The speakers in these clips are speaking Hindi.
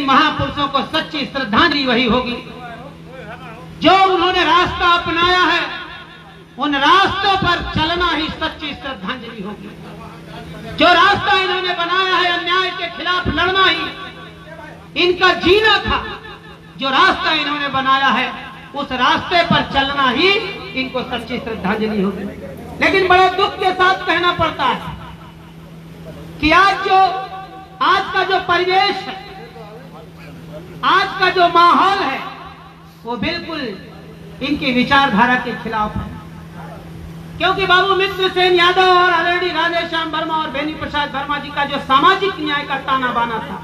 महापुरुषों को सच्ची श्रद्धांजलि वही होगी जो उन्होंने रास्ता अपनाया है, उन रास्तों पर चलना ही सच्ची श्रद्धांजलि होगी। जो रास्ता इन्होंने बनाया है अन्याय के खिलाफ लड़ना ही इनका जीना था, जो रास्ता इन्होंने बनाया है उस रास्ते पर चलना ही इनको सच्ची श्रद्धांजलि होगी। लेकिन बड़े दुख के साथ कहना पड़ता है कि आज का जो परिवेश है, आज का जो माहौल है, वो बिल्कुल इनकी विचारधारा के खिलाफ है। क्योंकि बाबू मित्र सेन यादव और आदरणीय राधेश्याम वर्मा और बेनी प्रसाद वर्मा जी का जो सामाजिक न्याय का ताना बाना था,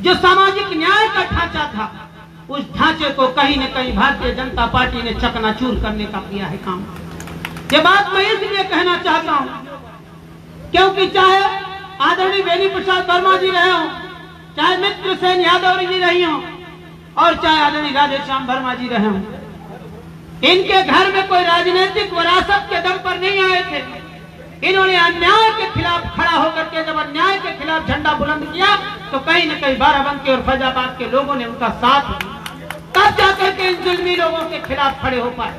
जो सामाजिक न्याय का ढांचा था, उस ढांचे को कहीं न कहीं भारतीय जनता पार्टी ने चकनाचूर करने का किया है काम। ये बात मैं इसलिए कहना चाहता हूं क्योंकि चाहे आदरणीय बेनी प्रसाद वर्मा जी रहे हों, चाहे मित्र सेन यादव जी रही हों और चाहे आदरणीय राधेश्याम वर्मा जी रहे हों, इनके घर में कोई राजनीतिक विरासत के दम पर नहीं आए थे। इन्होंने अन्याय के खिलाफ खड़ा होकर के जब अन्याय के खिलाफ झंडा बुलंद किया तो कहीं न कहीं बाराबंकी और फैजाबाद के लोगों ने उनका साथ दिया, तब जाकर के इन जुल्मी लोगों के खिलाफ खड़े हो पाए।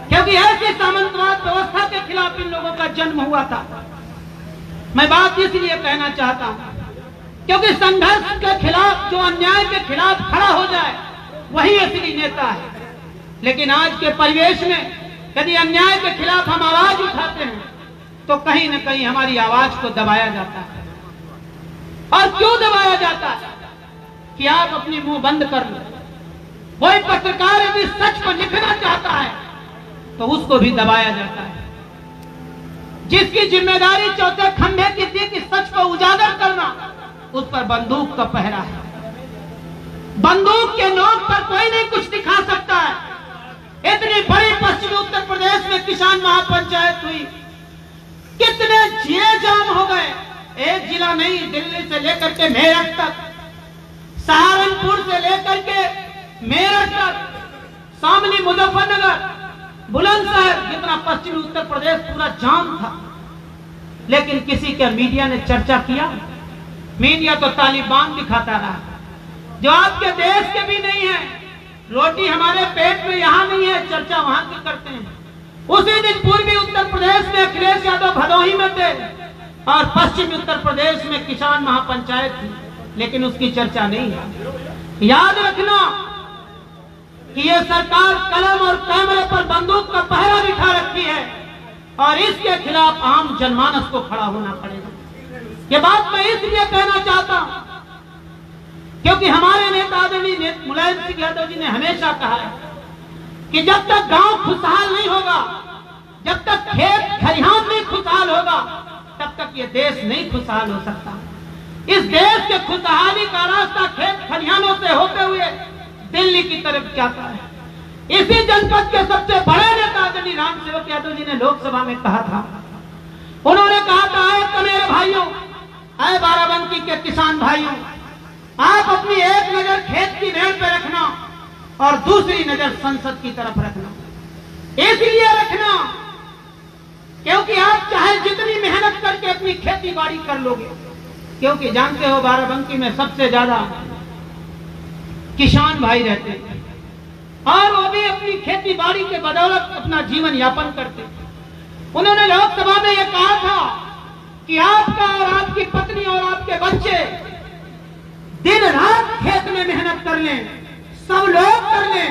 क्योंकि ऐसी सामंतवाद व्यवस्था के खिलाफ इन लोगों का जन्म हुआ था। मैं बात इसलिए कहना चाहता हूं क्योंकि संघर्ष के खिलाफ, जो अन्याय के खिलाफ खड़ा हो जाए, वही असली नेता है। लेकिन आज के परिवेश में यदि अन्याय के खिलाफ हम आवाज उठाते हैं तो कहीं न कहीं हमारी आवाज को दबाया जाता है। और क्यों दबाया जाता है कि आप अपनी मुंह बंद कर लो। कोई पत्रकार यदि सच को लिखना चाहता है तो उसको भी दबाया जाता है। जिसकी जिम्मेदारी चौथे खंभे की थी कि सच को उजागर करना, उस पर बंदूक का पहरा है। बंदूक के नोक पर कोई नहीं कुछ दिखा सकता है। इतनी बड़ी पश्चिमी उत्तर प्रदेश में किसान महापंचायत हुई, कितने जिले जाम हो गए। एक जिला नहीं, दिल्ली से लेकर के मेरठ तक, सहारनपुर से लेकर के मेरठ तक, शामली, मुजफ्फरनगर, बुलंदशहर, जितना पश्चिमी उत्तर प्रदेश पूरा जाम था। लेकिन किसी के मीडिया ने चर्चा किया? मीडिया तो तालिबान दिखाता रहा, जो आपके देश के भी नहीं है। रोटी हमारे पेट में यहाँ नहीं है, चर्चा वहां की करते हैं। उसी दिन पूर्वी उत्तर प्रदेश में अखिलेश यादव भदोही में थे और पश्चिमी उत्तर प्रदेश में किसान महापंचायत थी, लेकिन उसकी चर्चा नहीं है। याद रखना कि ये सरकार कलम और कैमरे पर बंदूक का पहरा बिठा रखी है और इसके खिलाफ आम जनमानस को खड़ा होना पड़ेगा। ये बात मैं इसलिए कहना चाहता हूं क्योंकि हमारे नेता आदरणीय मुलायम सिंह यादव जी ने हमेशा कहा है कि जब तक गांव खुशहाल नहीं होगा, जब तक खेत खलिहान नहीं खुशहाल होगा, तब तक ये देश नहीं खुशहाल हो सकता। इस देश के खुशहाली का रास्ता खेत खलिहानों से होते हुए दिल्ली की तरफ जाता है। इसी जनपद के सबसे बड़े नेता आदरणीय राम सेवक यादव जी ने लोकसभा में कहा था, उन्होंने कहा था, आए मेरे भाइयों, आए बाराबंकी के किसान भाइयों, आप अपनी एक नजर खेत की भेड़ पे रखना और दूसरी नजर संसद की तरफ रखना। इसलिए रखना क्योंकि आप चाहे जितनी मेहनत करके अपनी खेती बाड़ी कर लोगे, क्योंकि जानते हो बाराबंकी में सबसे ज्यादा किसान भाई रहते हैं और वो भी अपनी खेती बाड़ी के बदौलत अपना जीवन यापन करते। उन्होंने लोकसभा में यह कहा था कि आपका और आपकी पत्नी और आपके बच्चे दिन रात खेत में मेहनत कर लें, सब लोग कर लें,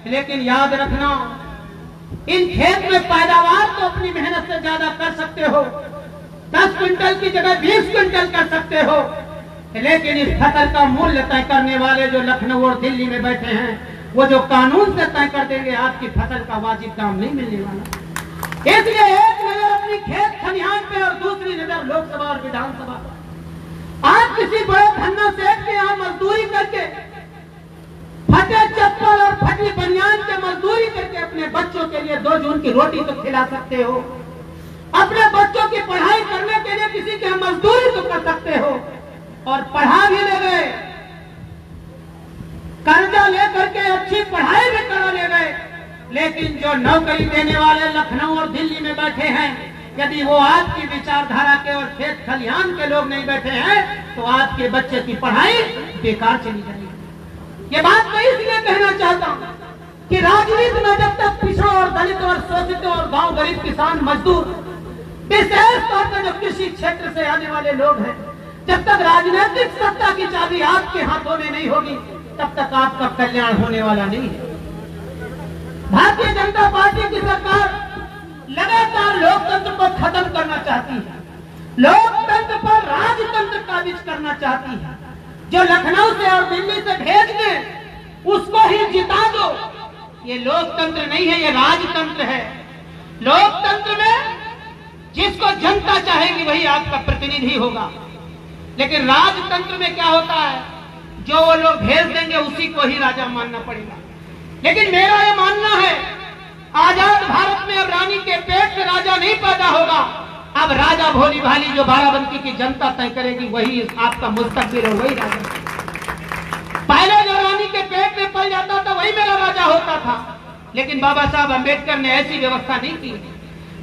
लेकिन याद रखना इन खेत में पैदावार तो अपनी मेहनत से ज्यादा कर सकते हो, 10 क्विंटल की जगह 20 क्विंटल कर सकते हो, लेकिन इस फसल का मूल्य तय करने वाले जो लखनऊ और दिल्ली में बैठे हैं, वो जो कानून से तय कर देंगे आपकी फसल का वाजिब दाम नहीं मिलने वाला। इसलिए एक नजर अपनी खेत खलिहान पे और दूसरी नजर लोकसभा और विधानसभा। आज किसी बड़े धन्ना सेठ के यहाँ मजदूरी करके, फटे चप्पल और फटी बनियान के मजदूरी करके अपने बच्चों के लिए 2 जून की रोटी तो खिला सकते हो, अपने बच्चों की पढ़ाई करने के लिए किसी के मजदूरी तो कर सकते हो, और पढ़ा भी ले गए, कर्जा लेकर के अच्छी पढ़ाई भी करा ले गए। लेकिन जो नौकरी देने वाले लखनऊ और दिल्ली में बैठे हैं, यदि वो आपकी विचारधारा के और खेत खलिहान के लोग नहीं बैठे हैं, तो आपके बच्चे की पढ़ाई बेकार चली जाएगी। ये बात मैं इसलिए कहना चाहता हूँ कि राजनीति में जब तक पिछड़ा और दलित और शोषित और गांव गरीब किसान मजदूर विशेष तौर पर जो कृषि क्षेत्र से आने वाले लोग हैं, जब तक राजनीतिक सत्ता की चाबी आपके हाथों में नहीं होगी तब तक आपका कल्याण होने वाला नहीं है। भारतीय जनता पार्टी की सरकार लगातार लोकतंत्र को खत्म करना चाहती है, लोकतंत्र पर राजतंत्र काबिज करना चाहती है। जो लखनऊ से और दिल्ली से भेज दे उसको ही जिता दो। ये लोकतंत्र नहीं है, ये राजतंत्र है। लोकतंत्र में जिसको जनता चाहेगी वही आपका प्रतिनिधि होगा, लेकिन राजतंत्र में क्या होता है, जो वो लोग भेज देंगे उसी को ही राजा मानना पड़ेगा। लेकिन मेरा ये मानना है आजाद भारत में अब रानी के पेट से राजा नहीं पैदा होगा, अब राजा भोली भाली जो बाराबंकी की जनता तय करेगी वही आपका मुस्तकबिल और वही राजा। पहले जो रानी के पेट में पल जाता था वही मेरा राजा होता था, लेकिन बाबा साहब अम्बेडकर ने ऐसी व्यवस्था नहीं की।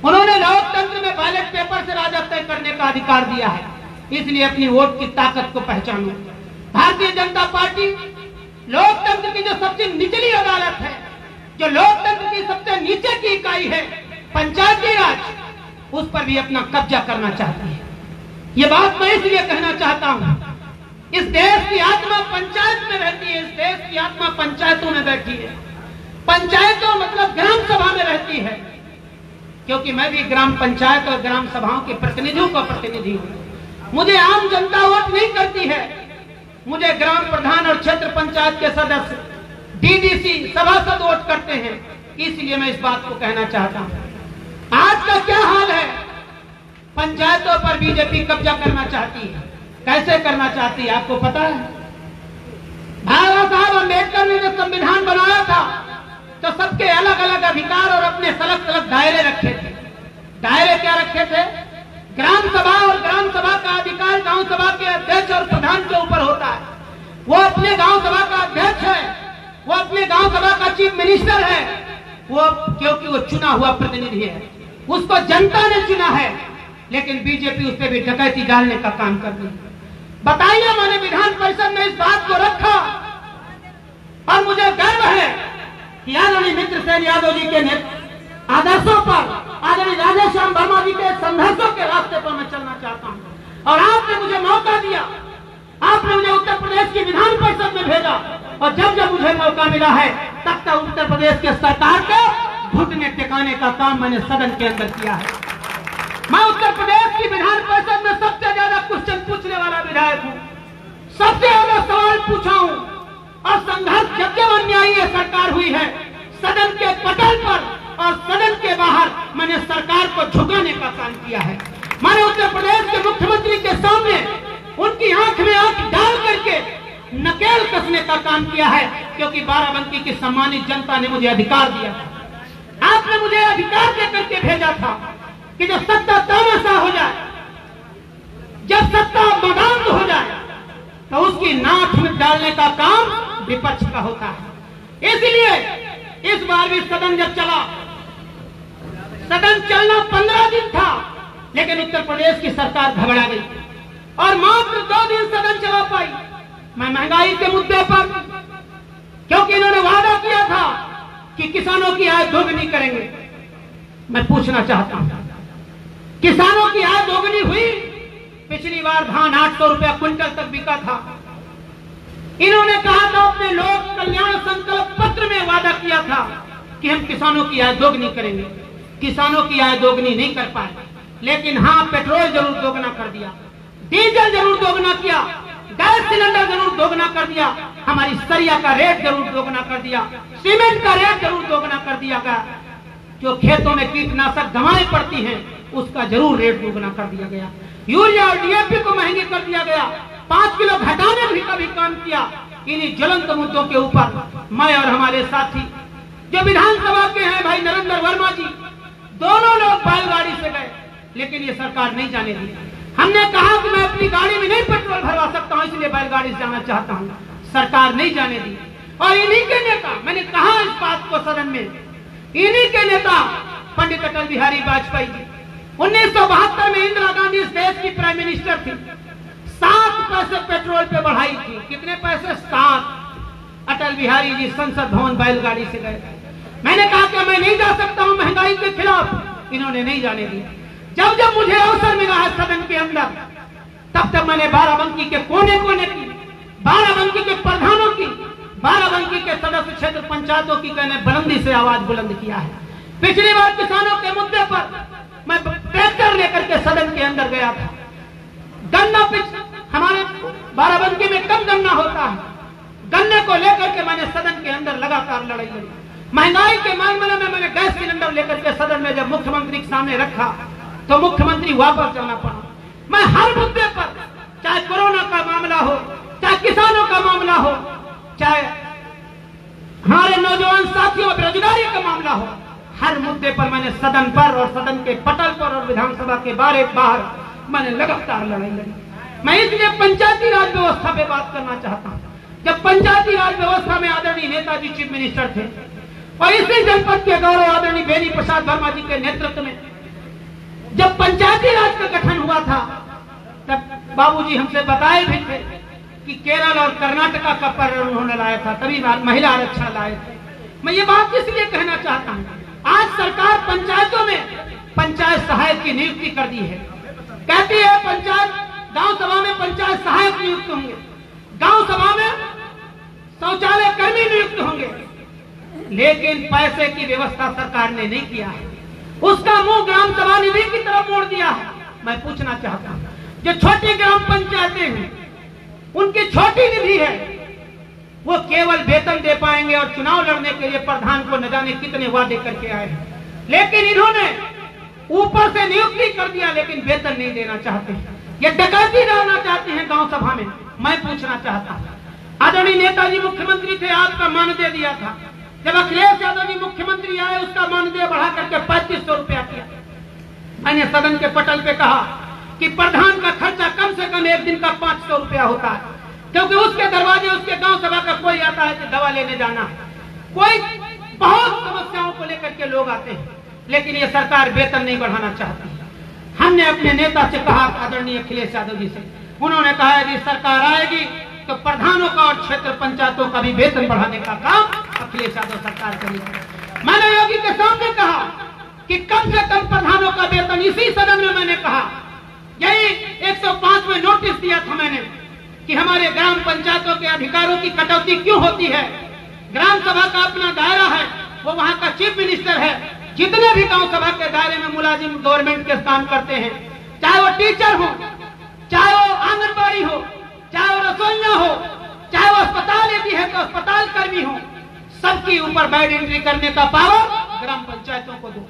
उन्होंने लोकतंत्र में बैलेट पेपर से राजा तय करने का अधिकार दिया है, इसलिए अपनी वोट की ताकत को पहचानो। भारतीय जनता पार्टी लोकतंत्र की जो सबसे निचली अदालत है, जो लोकतंत्र की सबसे नीचे की इकाई है पंचायती राज, उस पर भी अपना कब्जा करना चाहती है। ये बात मैं इसलिए कहना चाहता हूं, इस देश की आत्मा पंचायत में रहती है, इस देश की आत्मा पंचायतों में बैठी है। पंचायतों मतलब ग्राम सभा में रहती है, क्योंकि मैं भी ग्राम पंचायत और ग्राम सभाओं के प्रतिनिधियों का प्रतिनिधि हूं। मुझे आम जनता वोट नहीं करती है, मुझे ग्राम प्रधान और क्षेत्र पंचायत के सदस्य डीडीसी सभासद वोट करते हैं। इसलिए मैं इस बात को कहना चाहता हूं, आज का क्या हाल है, पंचायतों पर बीजेपी कब्जा करना चाहती है। कैसे करना चाहती है आपको पता है? बाबा साहब अम्बेडकर ने जो संविधान बनाया था तो सबके अलग अलग अधिकार और अपने अलग अलग दायरे रखे थे। दायरे क्या रखे थे? ग्राम सभा, और ग्राम सभा का अधिकार गांव सभा के अध्यक्ष और प्रधान के ऊपर होता है। वो अपने गांव सभा का अध्यक्ष है, वो अपने गांव सभा का चीफ मिनिस्टर है, वो क्योंकि वो चुना हुआ प्रतिनिधि है, उसको जनता ने चुना है। लेकिन बीजेपी उस पर भी डकैती डालने का काम कर रही है। बताइए, मैंने विधान परिषद में इस बात को रखा और मुझे गर्व है कि आदरणीय मित्र सेन यादव जी के आदर्शों पर, आदरणीय राधेश्याम वर्मा जी के संघर्षों के रास्ते पर मैं चलना चाहता हूं। और आपने मुझे मौका दिया, आपने मुझे उत्तर प्रदेश की विधान परिषद में भेजा, और जब जब मुझे मौका मिला है तब तक उत्तर प्रदेश के सरकार को घुटने टिकाने का काम मैंने सदन के अंदर किया है। मैं उत्तर प्रदेश की विधान परिषद में सबसे ज्यादा क्वेश्चन पूछने वाला विधायक हूँ, सबसे ज्यादा सवाल पूछा हूँ, और संघर्ष जब जब अन्यायी सरकार हुई है सदन के पटल पर और सदन के बाहर मैंने सरकार को झुकाने का काम किया है। मैंने उत्तर प्रदेश के मुख्यमंत्री के सामने उनकी आंख में आंख डाल करके नकेल कसने का काम किया है, क्योंकि बाराबंकी की सम्मानित जनता ने मुझे अधिकार दिया था। आपने मुझे अधिकार देकर के भेजा था कि जब सत्ता तानाशाह हो जाए, जब सत्ता मदांध हो जाए, तो उसकी नाक में डालने का काम विपक्ष का होता है। इसलिए इस बार भी सदन जब चला, सदन चलना 15 दिन था, लेकिन उत्तर प्रदेश की सरकार घबरा गई और मात्र 2 दिन सदन चला पाई। मैं महंगाई के मुद्दे पर, क्योंकि इन्होंने वादा किया था कि किसानों की आय दोगुनी करेंगे, मैं पूछना चाहता हूं, किसानों की आय दोगुनी हुई? पिछली बार धान 800 रुपया क्विंटल तक बिका था। इन्होंने कहा था, अपने लोक कल्याण संकल्प पत्र में वादा किया था कि हम किसानों की आय दोगुनी करेंगे। किसानों की आय दोगुनी नहीं कर पाए, लेकिन हाँ, पेट्रोल जरूर दोगुना कर दिया, डीजल जरूर दोगुना किया, गैस सिलेंडर जरूर दोगुना कर दिया, हमारी सरिया का रेट जरूर दोगुना कर दिया, सीमेंट का रेट जरूर दोगुना कर दिया गया, जो खेतों में कीटनाशक दवाएं पड़ती हैं उसका जरूर रेट दोगुना कर दिया गया, यूरिया और डीएपी को महंगी कर दिया गया, 5 किलो घटाने का भी काम किया। इन्हीं ज्वलंत मुद्दों के ऊपर मैं और हमारे साथी जो विधानसभा के हैं भाई नरेंद्र वर्मा जी, दोनों लोग बैलगाड़ी से गए, लेकिन ये सरकार नहीं जाने दी। हमने कहा कि मैं अपनी गाड़ी में नहीं पेट्रोल भरवा सकता हूं, इसलिए बैलगाड़ी से जाना चाहता हूं, सरकार नहीं जाने दी। और इन्हीं के नेता, मैंने कहा इस बात को सदन में, इन्हीं के नेता पंडित अटल बिहारी वाजपेयी जी, 1972 में इंदिरा गांधी इस देश की प्राइम मिनिस्टर थी, 7 पैसे पेट्रोल पे बढ़ाई थी। कितने पैसे? 7। अटल बिहारी जी संसद भवन बैलगाड़ी से गए। मैंने कहा कि मैं नहीं जा सकता हूं महंगाई के खिलाफ, इन्होंने नहीं जाने दिया। जब जब मुझे अवसर मिला है सदन के अंदर, तब तक मैंने बाराबंकी के कोने कोने की, बाराबंकी के प्रधानों की, बाराबंकी के सदस्य क्षेत्र पंचायतों की मैंने बुलंदी से आवाज बुलंद किया है। पिछली बार किसानों के मुद्दे पर मैं ट्रैक्टर लेकर के सदन के अंदर गया था। गन्ना हमारे बाराबंकी में कम गन्ना होता है, गन्ने को लेकर के मैंने सदन के अंदर लगातार लड़ाई लड़ी। महंगाई के मामले में मैंने गैस सिलेंडर लेकर के सदन में जब मुख्यमंत्री के सामने रखा तो मुख्यमंत्री वापस जाना पड़ा। मैं हर मुद्दे पर, चाहे कोरोना का मामला हो, चाहे किसानों का मामला हो, चाहे हमारे नौजवान साथियों बेरोजगारी का मामला हो, हर मुद्दे पर मैंने सदन पर और सदन के पटल पर और विधानसभा के बाहर मैंने लगातार लड़ाई लड़ी। मैं इसलिए पंचायती राज व्यवस्था पे बात करना चाहता हूं। जब पंचायती राज व्यवस्था में आदरणीय नेताजी चीफ मिनिस्टर थे और इसी जनपद के गौरव आदरणीय बेनी प्रसाद वर्मा जी के नेतृत्व में जब पंचायती राज का गठन हुआ था, तब बाबूजी हमसे बताए भी थे कि केरल और कर्नाटका का पर उन्होंने लाया था, तभी महिला आरक्षण लाए थे। मैं ये बात इसलिए कहना चाहता हूं, आज सरकार पंचायतों में पंचायत सहायक की नियुक्ति कर दी है। कहती है पंचायत गांव सभा में पंचायत सहायक नियुक्त होंगे, गांव सभा में शौचालय कर्मी नियुक्त होंगे, लेकिन पैसे की व्यवस्था सरकार ने नहीं किया है। उसका मुंह ग्राम सभा निधि की तरफ मोड़ दिया है। मैं पूछना चाहता हूं, जो छोटी ग्राम पंचायतें हैं, उनकी छोटी निधि है, वो केवल वेतन दे पाएंगे और चुनाव लड़ने के लिए प्रधान को न जाने कितने वादे करके आए हैं, लेकिन इन्होंने ऊपर से नियुक्ति कर दिया लेकिन वेतन नहीं देना चाहते। ये डकैती डालना चाहते हैं गांव सभा में। मैं पूछना चाहता हूं, आदरणीय नेताजी मुख्यमंत्री थे, आपका मानदेय दिया था। जब अखिलेश यादव जी मुख्यमंत्री आए, उसका मानदेय बढ़ा करके 3500 रुपया किया। मैंने सदन के पटल पे कहा कि प्रधान का खर्चा कम से कम एक दिन का 500 रुपया होता है, क्योंकि उसके दरवाजे उसके गांव सभा का कोई आता है कि दवा लेने जाना है, कोई बहुत समस्याओं को लेकर के लोग आते हैं, लेकिन ये सरकार वेतन नहीं बढ़ाना चाहती। हमने अपने नेता से कहा, आदरणीय अखिलेश यादव जी से, उन्होंने कहा यदि सरकार आएगी तो प्रधानों का और क्षेत्र पंचायतों का भी वेतन बढ़ाने का काम अखिलेश यादव सरकार करेगी। मैंने योगी के सामने कहा कि कम से कम प्रधानों का वेतन, इसी सदन में मैंने कहा, यही 105 में नोटिस दिया था मैंने कि हमारे ग्राम पंचायतों के अधिकारों की कटौती क्यों होती है। ग्राम सभा का अपना दायरा है, वो वहां का चीफ मिनिस्टर है। जितने भी गांव सभा के दायरे में मुलाजिम गवर्नमेंट के काम करते हैं, चाहे वो टीचर हो, चाहे वो आंगनबाड़ी हो, चाहे वो रसोइया हो, चाहे वो अस्पताल यदि है तो अस्पताल कर्मी हो, सबके ऊपर बैड एंट्री करने का पावर ग्राम पंचायतों को दो,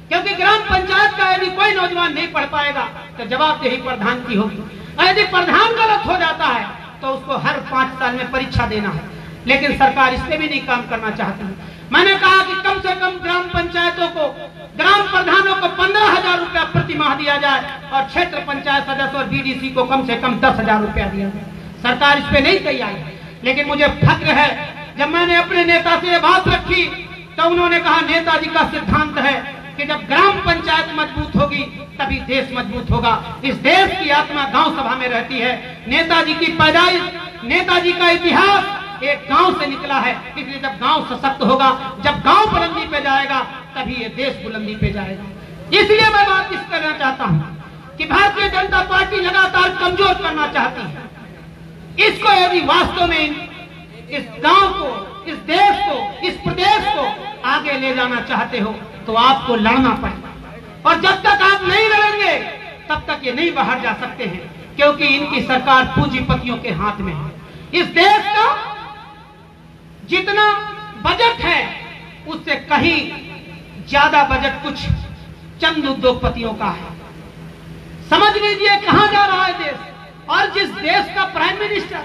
क्योंकि ग्राम पंचायत का यदि कोई नौजवान नहीं पढ़ पाएगा तो जवाबदेही प्रधान की होगी। और यदि प्रधान गलत हो जाता है तो उसको हर 5 साल में परीक्षा देना है, लेकिन सरकार इससे भी नहीं काम करना चाहती है। मैंने कहा कि कम से कम ग्राम पंचायतों को, ग्राम प्रधानों को 15,000 रुपया प्रति माह दिया जाए और क्षेत्र पंचायत सदस्य और बीडीसी को कम से कम 10,000 रुपया दिया जाए। सरकार इस पे नहीं तैयार है, लेकिन मुझे फक्र है, जब मैंने अपने नेता से ये बात रखी तो उन्होंने कहा नेताजी का सिद्धांत है कि जब ग्राम पंचायत मजबूत होगी तभी देश मजबूत होगा। इस देश की आत्मा गांव सभा में रहती है। नेताजी की पैदाइश, नेताजी का इतिहास एक गांव से निकला है, इसलिए जब गांव सशक्त होगा, जब गांव बुलंदी पे जाएगा, तभी ये देश बुलंदी पे जाएगा। इसलिए मैं बात इस करना चाहता हूं कि भारतीय जनता पार्टी लगातार कमजोर करना चाहती है। इसको यदि वास्तव में इस गांव को, इस देश को, इस प्रदेश को आगे ले जाना चाहते हो तो आपको लड़ना पड़ेगा, और जब तक आप नहीं लड़ेंगे तब तक ये नहीं बाहर जा सकते हैं, क्योंकि इनकी सरकार पूंजीपतियों के हाथ में है। इस देश का जितना बजट है उससे कहीं ज्यादा बजट कुछ चंद उद्योगपतियों का है। समझ लीजिए कहां जा रहा है देश। और जिस देश का प्राइम मिनिस्टर,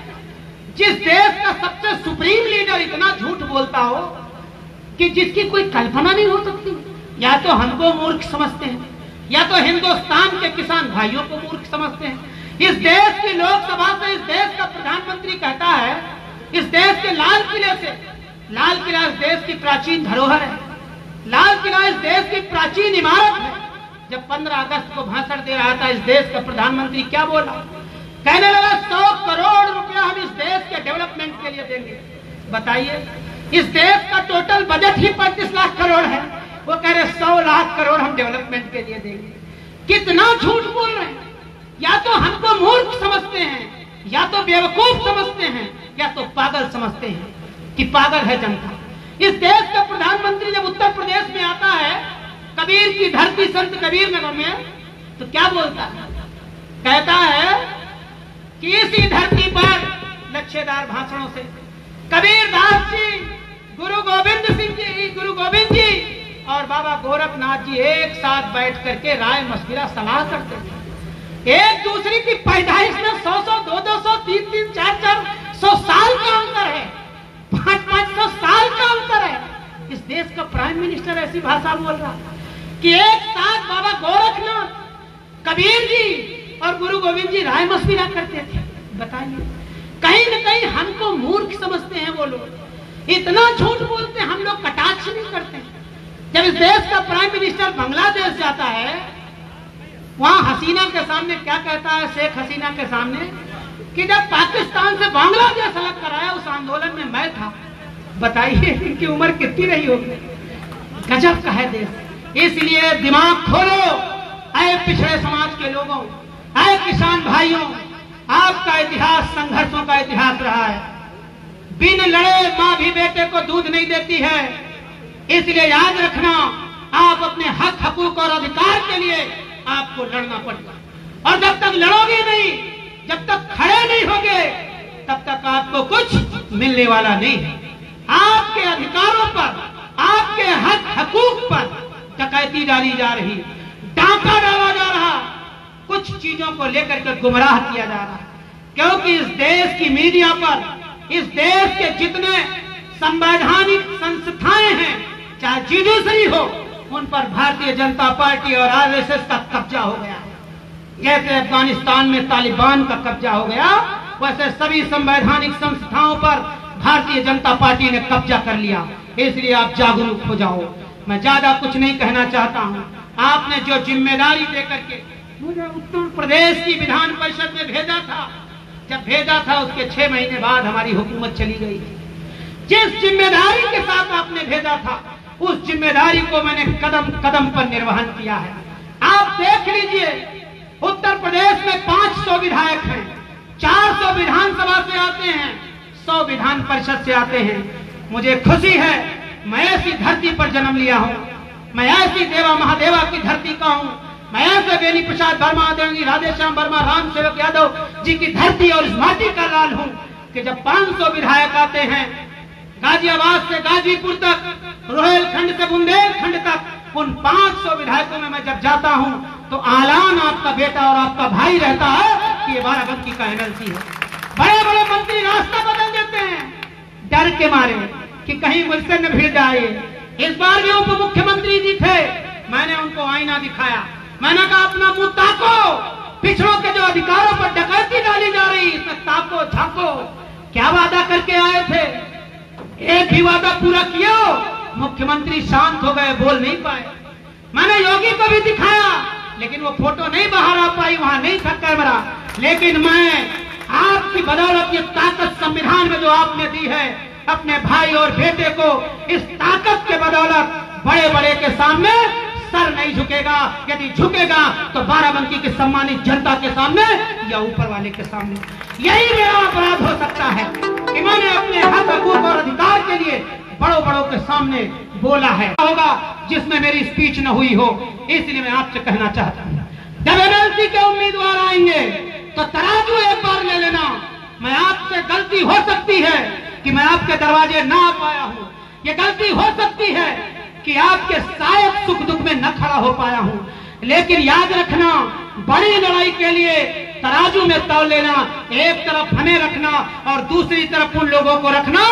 जिस देश का सबसे सुप्रीम लीडर इतना झूठ बोलता हो कि जिसकी कोई कल्पना नहीं हो सकती, या तो हमको मूर्ख समझते हैं या तो हिंदुस्तान के किसान भाइयों को मूर्ख समझते हैं। इस देश की लोकसभा से इस देश का प्रधानमंत्री कहता है, इस देश के लाल किले से, लाल किला इस देश की प्राचीन धरोहर है, लाल किला इस देश की प्राचीन इमारत है। जब 15 अगस्त को भाषण दे रहा था इस देश का प्रधानमंत्री क्या बोला? कहने लगा 100 करोड़ रुपया हम इस देश के डेवलपमेंट के लिए देंगे। बताइए, इस देश का टोटल बजट ही 35 लाख करोड़ है, वो कह रहे 100 लाख करोड़ हम डेवलपमेंट के लिए देंगे। कितना झूठ बोल रहे हैं। या तो हमको मूर्ख समझते हैं, या तो बेवकूफ समझते हैं, या तो पागल समझते हैं कि पागल है जनता। इस देश का प्रधानमंत्री जब उत्तर प्रदेश में आता है, कबीर की धरती संत कबीर नगर में, तो क्या बोलता है? कहता है कि इसी धरती पर लच्छेदार भाषणों से कबीरदास जी, गुरु गोविंद जी और बाबा गोरखनाथ जी एक साथ बैठ करके राय मशविरा सलाह करते थे। एक दूसरे की पैदाइश में 100-100, 200-200, 300, 400 साल का अंतर है, 500 साल का अंतर है। इस देश का प्राइम मिनिस्टर ऐसी भाषा बोल रहा कि एक साथ बाबा गोरखनाथ, कबीर जी और गुरु गोविंद जी राय मशविरा करते थे। बताइए, कहीं न कहीं हमको मूर्ख समझते हैं वो लोग, इतना झूठ बोलते हैं। हम लोग कटाक्ष नहीं करते। जब इस देश का प्राइम मिनिस्टर बांग्लादेश जाता है, वहां हसीना के सामने क्या कहता है, शेख हसीना के सामने, कि जब पाकिस्तान से बांग्लादेश अलग कराया उस आंदोलन में मैं था। बताइए इनकी उम्र कितनी रही होगी। गजब का है देश। इसलिए दिमाग खोलो, ऐ पिछड़े समाज के लोगों, ऐ किसान भाइयों, आपका इतिहास संघर्षों का इतिहास रहा है। बिन लड़े माँ भी बेटे को दूध नहीं देती है। इसलिए याद रखना, आप अपने हक हकूक और अधिकार के लिए आपको लड़ना पड़ेगा। और जब तक लड़ोगे नहीं, जब तक खड़े नहीं होगे, तब तक आपको कुछ मिलने वाला नहीं है। आपके अधिकारों पर, आपके हक हकूक पर डकैती डाली जा रही, डाका डाला जा रहा, कुछ चीजों को लेकर के गुमराह किया जा रहा। क्योंकि इस देश की मीडिया पर, इस देश के जितने संवैधानिक संस्थाएं हैं, चाहे जुडिशरी हो, उन पर भारतीय जनता पार्टी और आरएसएस का कब्जा हो गया। जैसे अफगानिस्तान में तालिबान का कब्जा हो गया, वैसे सभी संवैधानिक संस्थाओं पर भारतीय जनता पार्टी ने कब्जा कर लिया। इसलिए आप जागरूक हो जाओ। मैं ज्यादा कुछ नहीं कहना चाहता हूँ। आपने जो जिम्मेदारी देकर के मुझे उत्तर प्रदेश की विधान परिषद में भेजा था, जब भेजा था उसके 6 महीने बाद हमारी हुकूमत चली गई। जिस जिम्मेदारी के साथ आपने भेजा था, उस जिम्मेदारी को मैंने कदम कदम पर निर्वहन किया है। आप देख लीजिए, उत्तर प्रदेश में 500 विधायक हैं, 400 विधानसभा से आते हैं, 100 विधान परिषद से आते हैं। मुझे खुशी है, मैं ऐसी धरती पर जन्म लिया हूँ, मैं ऐसी देवा महादेवा की धरती का हूँ, मैं ऐसे बेनी प्रसाद वर्मा, आदरणीय राधेश्याम वर्मा, राम सेवक यादव जी की धरती और इस माटी का लाल हूँ कि जब 500 विधायक आते हैं, गाजियाबाद से गाजीपुर तक, रोहेलखंड से बुंदेलखंड तक, उन 500 विधायकों में मैं जब जाता हूं तो आलान आपका बेटा और आपका भाई रहता है कि ये बाराबंकी का एमएलसी है। बड़े बड़े मंत्री रास्ता बदल देते हैं डर के मारे कि कहीं मुझसे न भिड़ जाए। इस बार भी उप मुख्यमंत्री जी थे, मैंने उनको आईना दिखाया, मैंने कहा अपना मुंह ताको, पिछड़ों के जो अधिकारों पर डकैती डाली जा रही, इसमें ताको झाको। क्या वादा करके आए थे? एक भी वादा पूरा किया? मुख्यमंत्री शांत हो गए, बोल नहीं पाए। मैंने योगी को भी दिखाया, लेकिन वो फोटो नहीं बाहर आ पाई, वहां नहीं था कैमरा। लेकिन मैं आपकी बदौलत, ये ताकत संविधान में जो आपने दी है, अपने भाई और बेटे को, इस ताकत के बदौलत बड़े बड़े के सामने सर नहीं झुकेगा। यदि झुकेगा तो बाराबंकी की सम्मानित जनता के सामने या ऊपर वाले के सामने। यही मेरा अपराध हो सकता है कि मैंने अपने हक हकूक और अधिकार के लिए बड़ों बड़ों के सामने बोला है। होगा जिसमें मेरी स्पीच न हुई हो। इसलिए मैं आपसे कहना चाहता हूँ, जब एमएलसी के उम्मीदवार आएंगे तो तराजू एक बार ले लेना। मैं आपसे गलती हो सकती है कि मैं आपके दरवाजे ना आ पाया हूँ, ये गलती हो सकती है कि आपके शायद सुख दुख में न खड़ा हो पाया हूँ, लेकिन याद रखना, बड़ी लड़ाई के लिए तराजू में तौल लेना। एक तरफ हमें रखना और दूसरी तरफ उन लोगों को रखना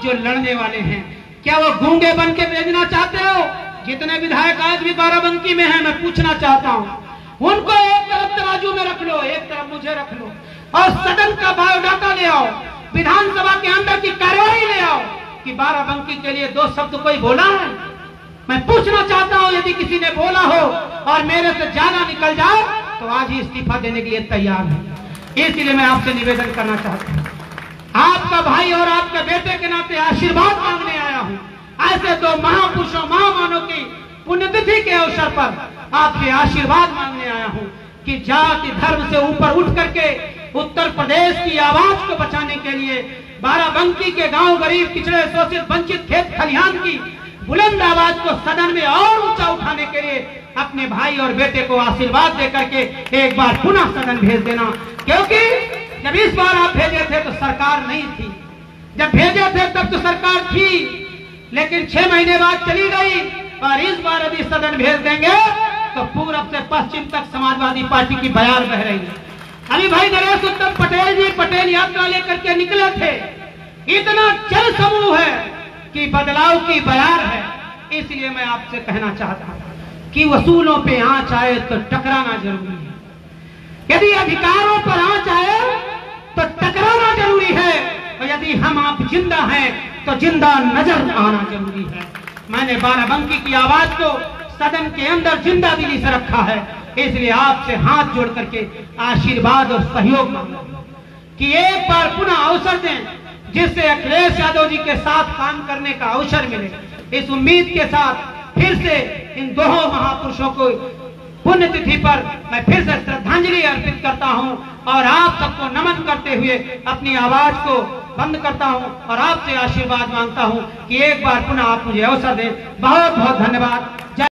जो लड़ने वाले हैं। क्या वो गूंगे बन के भेजना चाहते हो? जितने विधायक आज भी बाराबंकी में हैं, मैं पूछना चाहता हूँ, उनको एक तरफ तराजू में रख लो, एक तरफ मुझे रख लो, और सदन का बायोडाटा ले आओ, विधानसभा के अंदर की कार्यवाही ले आओ कि बाराबंकी के लिए 2 शब्द कोई बोला है। मैं पूछना चाहता हूं, यदि किसी ने बोला हो और मेरे से ज्यादा निकल जाए तो आज ही इस्तीफा देने के लिए तैयार है। इसलिए मैं आपसे निवेदन करना चाहता हूं, आपका भाई और आपके बेटे के नाते आशीर्वाद मांगने आया हूं। ऐसे दो महापुरुषों महामानव की पुण्यतिथि के अवसर पर आपसे आशीर्वाद मांगने आया हूं कि जाति धर्म से ऊपर उठ करके उत्तर प्रदेश की आवाज को बचाने के लिए बाराबंकी के गांव गरीब पिछड़े शोषित वंचित खेत खलिहान की बुलंद आवाज को सदन में और ऊंचा उठाने के लिए अपने भाई और बेटे को आशीर्वाद दे करके एक बार पुनः सदन भेज देना। क्योंकि जब इस बार आप भेजे थे तो सरकार नहीं थी, जब भेजे थे तब तो सरकार थी, लेकिन 6 महीने बाद चली गई। और इस बार यदि सदन भेज देंगे तो पूरब से पश्चिम तक समाजवादी पार्टी की बयार बह रही है। अभी भाई नरेश उत्तम पटेल जी पटेल यात्रा लेकर के निकले थे। इतना जन समूह है कि बदलाव की बयार है। इसलिए मैं आपसे कहना चाहता हूं कि वसूलों पे आंच आए तो टकराना जरूरी है। यदि अधिकारों पर आंच आए तो टकराना जरूरी है, और यदि हम आप जिंदा हैं तो जिंदा नजर आना जरूरी है। मैंने बाराबंकी की आवाज को सदन के अंदर जिंदा दिली से रखा है। इसलिए आपसे हाथ जोड़ करके आशीर्वाद और सहयोग मांगा कि एक बार पुनः अवसर दें, जिससे अखिलेश यादव जी के साथ काम करने का अवसर मिले। इस उम्मीद के साथ फिर से इन दोनों महापुरुषों को पुण्यतिथि पर मैं फिर से श्रद्धांजलि अर्पित करता हूं और आप सबको नमन करते हुए अपनी आवाज को बंद करता हूं और आपसे आशीर्वाद मांगता हूं कि एक बार पुनः आप मुझे अवसर दें। बहुत बहुत धन्यवाद।